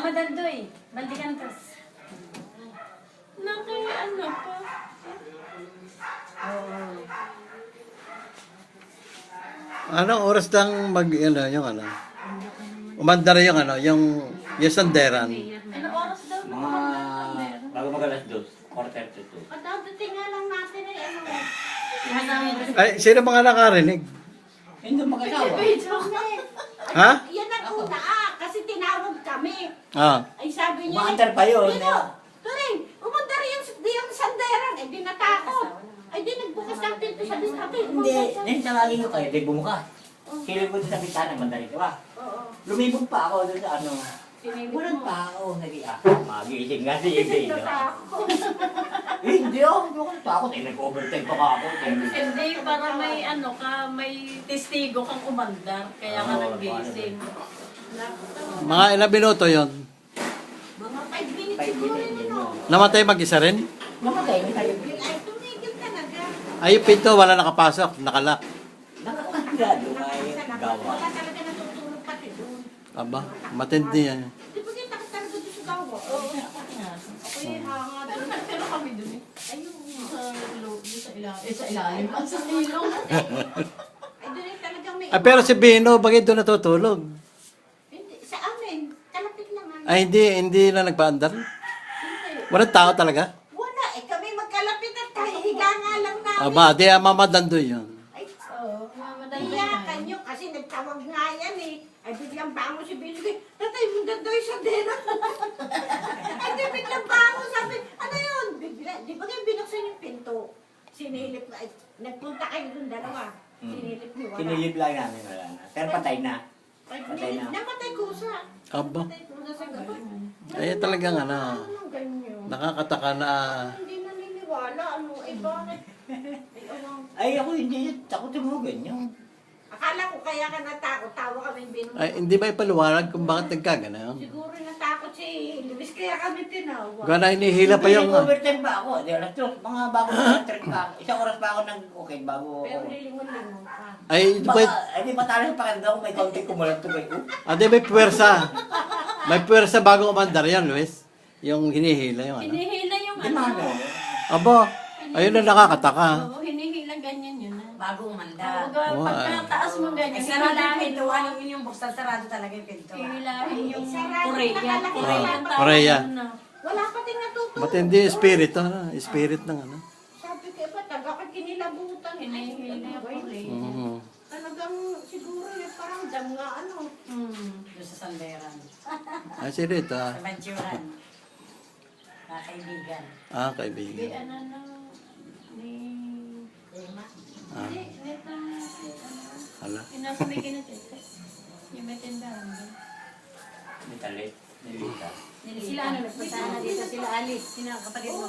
Madandoy. Baldicantas. Ano pa? Oo. Anong oras lang yung umandar yung yung sanderan. Ano oras daw? Mga bago mag-alas 2, quarter to 2. At dadating nga lang natin ay ano. Ay, sino mga nakarinig? Hindi mag-asawa. Ha? Yan ang una kasi tinawag kami. Ah. Ay sabi niya, Umaandar pa yun. Turing, umandar yung sanderan. Ay di natakot. Ay di nagbukas ng pinto sa atin. Hindi, tawagin ko kayo, di bumuka. Kilid ko sa bitana, mandari ka ba? Oo. Lumibog pa ako doon sa ano. Walang tao, magising nga si Ide. Hindi ako natakot. Nag-overtime pa ako. Hindi, para may may testigo kang umandar. Kaya ka nagising. Mga ilang minuto yon. Mga 5 minutes 5 siguro minutes yun. yun. No? Namatay mag-isa rin? Namatay, may tayo. Ay, tumigil talaga. Ay, yung pinto, wala nakapasok, nakalak. Nakakagado ay gawa. Wala talaga natutulog pati doon. Aba, matindi yan. Di ba kita talaga doon sa gawa? Oo. Ako yung hanga doon. Pero kami dun eh. Ayun. Sa ilalim. Sa ilong. Ay, doon yung talagang may... Ah, pero si Bino, bakit doon natutulog? Hindi, sa amin. Kalapit lang amin. Ay, hindi na nagpaandar. Hindi. Walang tao talaga? Wala. Eh, kami magkalapit at kahihiga nga lang namin. Aba, di mamadandoy yun. Ay, Oo. iyakan nyo kasi nagtawag nga yan eh. Ay, biglang bango si Billy. Tatay, magdandoy sa dera. Ay, di biglang bango. Sabi, ano yun? Di ba nga binuksan yung pinto? Sinilip na. Ay, nagpunta kayo dun dalawa. Sinilip niyo. Wala. Kinilip lang namin, wala na. Pero patay na. Patay na. Namatay kusa. Aba, Namatay kusa sa gabi. ay talagang Ano ganyan? nakakataka na Hindi naniniwala. Ano, eh bakit? Ay, ano. Ay, ako hindi. Takot yung mga ganyan. Akala ko kaya ka natakot. Tawa kami binunod. ay, hindi ba ipaliwanag kung bakit nagkagana? Siguro natakot si Luis kaya kami tinawag. Gana inihila pa yung... Overtime pa ako. Di, alas 2, mga bago electric pa ako. Isang oras pa ako nag-okay bago Pero ako. lilingon-lingon ka. Ay, ito Baka, ba? hindi matalas pa kanda ko may kaunting kumulat to kayo. Ade, may puwersa. May puwersa bago umandar yan, Luis. Yung hinihila yung Hinihila yung Di mano. Aba, ayun na nakakataka. Oo, hinihila ganyan yun. Bago umanda. Oo, Pagka taas mo ganyan, Ay, sarado yung hihilahin pinto. mo. Anong yung buksan? Sarado talaga yung pinto. Hihilahin yung Sarado, Korea. nakalaki Korea. na ang lang. tawag Korea. nun na. Wala pa din natutulog. Matindi yung spirit, spirit ng Sabi ko, ba, taga ka kinilabutan. Hinihila yung Korea. Talagang siguro yung parang dam nga ano. Doon sa Sanderan. Ay, si Rita. Sa Banchuran. Mga kaibigan. Ah, Di kaibigan. ano na, ni... Emma. Ah, Hindi, neta, hala. Inasabay ka na tete. Yung may tindahan doon. Nitalit. Nilita. Sila ano, nagpunta na dito, sila Alice, sila kapatid mo.